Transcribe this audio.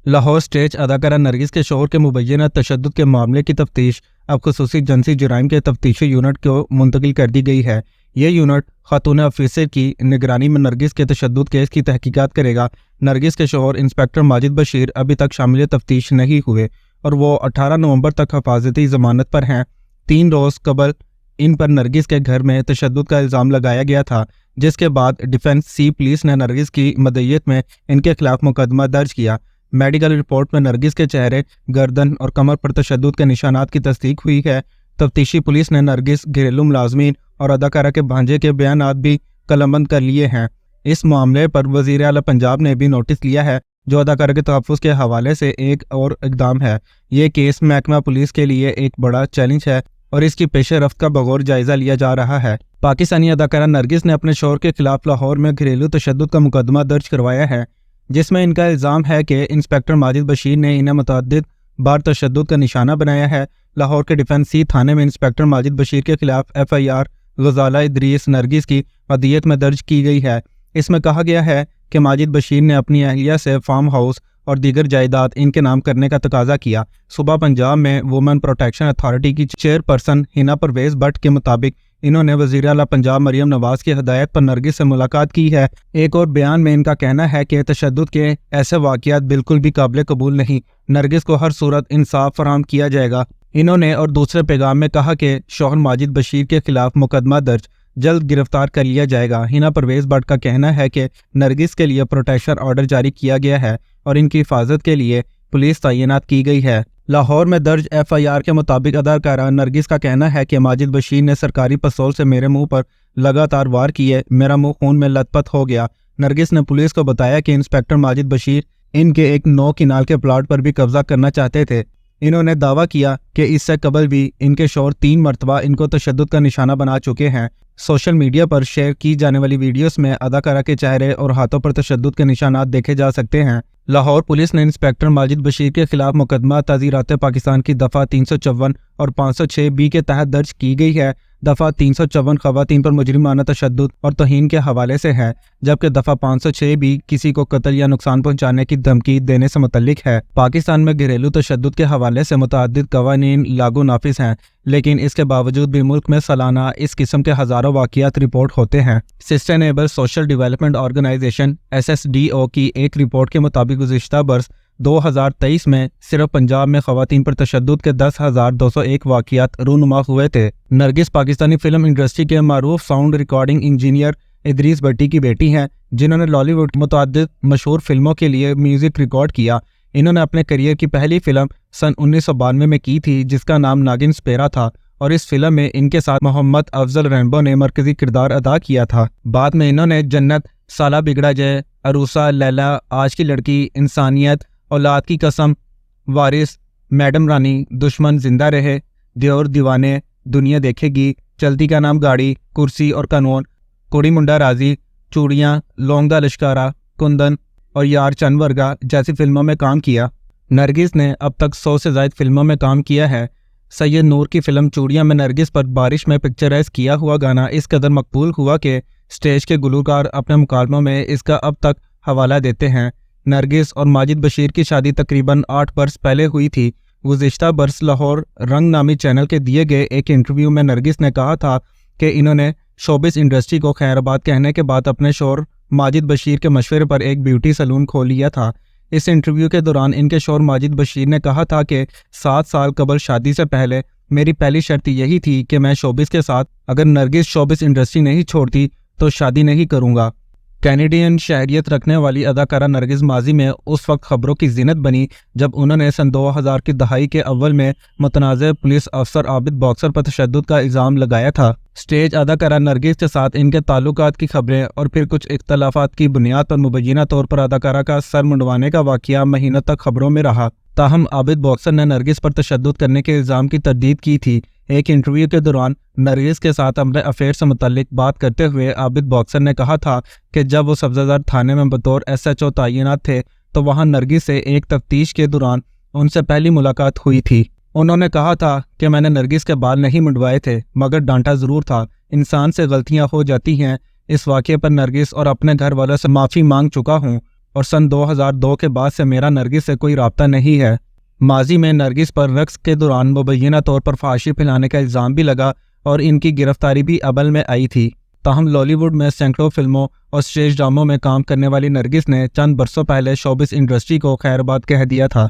Lahore stage अदाकारा नरगिस के शोहर के मुबैना तशद्दुद के मामले की तफ्तीश अब खुसूसी जिनसी जराइम के तफ्तीशी यूनिट को मुंतकिल कर दी गई है। यह यूनिट खातून अफीसर की निगरानी में नरगिस के तशद्दुद केस की तहकीकात करेगा। नरगिस के शोहर इंस्पेक्टर माजिद बशीर अभी तक शामिल तफ्तीश नहीं हुए और वो 18 नवंबर तक हिफाजती जमानत पर हैं। 3 रोज़ कबल इन पर नरगिस के घर में तशद्दुद का इल्ज़ाम लगाया गया था, जिसके बाद डिफेंस सी पुलिस ने नरगिस की मदईयत में इनके खिलाफ मुकदमा दर्ज किया। मेडिकल रिपोर्ट में नरगिस के चेहरे, गर्दन और कमर पर तशद्दुद के निशानात की तस्दीक हुई है। तफ्तीशी पुलिस ने नरगिस, घरेलू मुलाजमीन और अदाकारा के भांजे के बयानात भी कलमबंद कर लिए हैं। इस मामले पर वज़ीर आला पंजाब ने भी नोटिस लिया है, जो अदाकारा के तहफ़्फ़ुज़ के हवाले से एक और इक़दाम है। ये केस महकमा पुलिस के लिए एक बड़ा चैलेंज है और इसकी पेशरफ्त का बगौर जायज़ा लिया जा रहा है। पाकिस्तानी अदाकारा नरगिस ने अपने शोहर के खिलाफ लाहौर में घरेलू तशद्दुद का मुकदमा दर्ज करवाया है, जिसमें इनका इल्ज़ाम है कि इंस्पेक्टर माजिद बशीर ने इन्हें मुतअद्दिद बार तशद्दुद का निशाना बनाया है। लाहौर के डिफेंस सी थाने में इंस्पेक्टर माजिद बशीर के खिलाफ FIR गजाला इदरीस नरगिस की अदियत में दर्ज की गई है। इसमें कहा गया है कि माजिद बशीर ने अपनी अहलिया से फार्म हाउस और दीगर जायदाद इनके नाम करने का तकाजा किया। सुबह पंजाब में वुमेन प्रोटेक्शन अथॉरिटी की चेयरपर्सन हिना परवेज़ भट्ट के मुताबिक इन्होंने वज़ीर आला पंजाब मरियम नवाज की हदायत पर नरगिस से मुलाकात की है। एक और बयान में इनका कहना है कि तशद्दुद के ऐसे वाक़ियात बिल्कुल भी काबिल कबूल नहीं, नरगिस को हर सूरत इंसाफ फराहम किया जाएगा। इन्होंने और दूसरे पैगाम में कहा कि शौहर माजिद बशीर के खिलाफ मुकदमा दर्ज जल्द गिरफ्तार कर लिया जाएगा। हिना परवेज़ भट्ट का कहना है कि नरगिस के लिए प्रोटेक्शन ऑर्डर जारी किया गया है और इनकी हिफाजत के लिए पुलिस तैनात की गई है। लाहौर में दर्ज FIR के मुताबिक अदाकारा नरगिस का कहना है कि माजिद बशीर ने सरकारी पिस्तौल से मेरे मुंह पर लगातार वार किए, मेरा मुंह खून में लथपथ हो गया। नरगिस ने पुलिस को बताया कि इंस्पेक्टर माजिद बशीर इनके एक 9 किनाल के प्लाट पर भी कब्जा करना चाहते थे। इन्होंने दावा किया कि इससे कबल भी इनके शौहर 3 मरतबा इनको तशद्दुद का निशाना बना चुके हैं। सोशल मीडिया पर शेयर की जाने वाली वीडियोस में अदाकारा के चेहरे और हाथों पर तशद्दुद के निशानात देखे जा सकते हैं। लाहौर पुलिस ने इंस्पेक्टर माजिद बशीर के खिलाफ मुकदमा ताज़ीरात पाकिस्तान की दफ़ा 354 और 506B के तहत दर्ज की गई है। दफ़ा 354 ख़वातीन पर मुजरिमाना तशद्दुद और तौहीन के हवाले से है, जबकि दफ़ा 506B किसी को कत्ल या नुकसान पहुंचाने की धमकी देने से मुतल्लिक है। पाकिस्तान में घरेलू तशद्दुद के हवाले से मुतअद्दिद कवानीन लागू नाफिज हैं, लेकिन इसके बावजूद भी मुल्क में सालाना इस किस्म के हज़ारों वाक़ियात रिपोर्ट होते हैं। Sustainable social development organization SSDO की एक रिपोर्ट के मुताबिक गुज़िश्ता बरस 2023 में सिर्फ पंजाब में ख़वातीन पर तशद्दुद के 10,201 वाक़ियात रूनुमा हुए थे। नरगिस पाकिस्तानी फिल्म इंडस्ट्री के मारूफ साउंड रिकॉर्डिंग इंजीनियर इदरीस भट्टी की बेटी हैं, जिन्होंने लॉलीवुड मुतअद्दिद मशहूर फिल्मों के लिए म्यूज़िक रिकॉर्ड किया। इन्होंने अपने करियर की पहली फिल्म सन 1992 में की थी, जिसका नाम नागिन स्पेरा था, और इस फिल्म में इनके साथ मोहम्मद अफजल रेनबो ने मरकजी किरदार अदा किया था। बाद में इन्होंने जन्नत, साला बिगड़ा जय, अरूसा, लैला, आज की लड़की, इंसानियत, औलाद की कसम, वारिस, मैडम रानी, दुश्मन, जिंदा रहे, दियोर दीवाने, दुनिया देखेगी, चलती का नाम गाड़ी, कुर्सी और कानून, कुड़ी मुंडा राजी, चूड़ियाँ, लौंगदा लश्कारा, कुंदन और यार चंद वर्गा जैसी फिल्मों में काम किया। नरगिस ने अब तक 100 से ज़ायद फिल्मों में काम किया है। सैयद नूर की फिल्म चूड़ियाँ में नरगिस पर बारिश में पिक्चराइज किया हुआ गाना इस कदर मकबूल हुआ कि स्टेज के गुलूकार अपने मुकालमों में इसका अब तक हवाला देते हैं। नरगिस और माजिद बशीर की शादी तकरीबन 8 बरस पहले हुई थी। गुज़िश्ता बरस लाहौर रंग नामी चैनल के दिए गए एक इंटरव्यू में नरगिस ने कहा था कि इन्होंने शोबिस इंडस्ट्री को खैराबाद कहने के बाद अपने शौहर माजिद बशीर के मशवरे पर एक ब्यूटी सैलून खोल लिया था। इस इंटरव्यू के दौरान इनके शौहर माजिद बशीर ने कहा था कि 7 साल कबल शादी से पहले मेरी पहली शर्त यही थी कि मैं शोबिस के साथ, अगर नरगिस शोबिस इंडस्ट्री नहीं छोड़ती तो शादी नहीं करूँगा। कैनेडियन शहरियत रखने वाली अदाकारा नरगिस माजी में उस वक्त खबरों की ज़ीनत बनी जब उन्होंने सन 2000 की दहाई के अव्वल में मुतनाज़ पुलिस अफसर आबिद बॉक्सर पर तशद्दुद का इल्ज़ाम लगाया था। स्टेज अदाकारा नरगिस के साथ इनके ताल्लुकात की खबरें और फिर कुछ इख्तलाफात की बुनियाद पर मुबैना तौर पर अदाकारा का सर मुंडवाने का वाक़या महीनों तक खबरों में रहा। ताहम आबिद बॉक्सर ने नरगिस पर तशद्दुद करने के इल्ज़ाम की तरदीद की थी। एक इंटरव्यू के दौरान नरगिस के साथ अपने अफेयर से मुतल्लिक बात करते हुए आबिद बॉक्सर ने कहा था कि जब वो सब्ज़ाज़ार थाने में बतौर SHO तैनात थे तो वहाँ नरगिस से एक तफ्तीश के दौरान उनसे पहली मुलाकात हुई थी। उन्होंने कहा था कि मैंने नरगिस के बाल नहीं मुंडवाए थे, मगर डांटा ज़रूर था। इंसान से गलतियाँ हो जाती हैं। इस वाक़े पर नरगिस और अपने घर वालों से माफ़ी मांग चुका हूँ। और सन 2002 के बाद से मेरा नरगिस से कोई राब्ता नहीं है। माजी में नरगिस पर रक्स के दौरान मुबैना तौर पर फाशी फैलाने का इल्ज़ाम भी लगा और इनकी गिरफ्तारी भी अमल में आई थी। ताहम लॉलीवुड में सैकड़ों फिल्मों और स्टेज ड्रामों में काम करने वाली नरगिस ने चंद बरसों पहले शोबिस इंडस्ट्री को खैरबाद कह दिया था।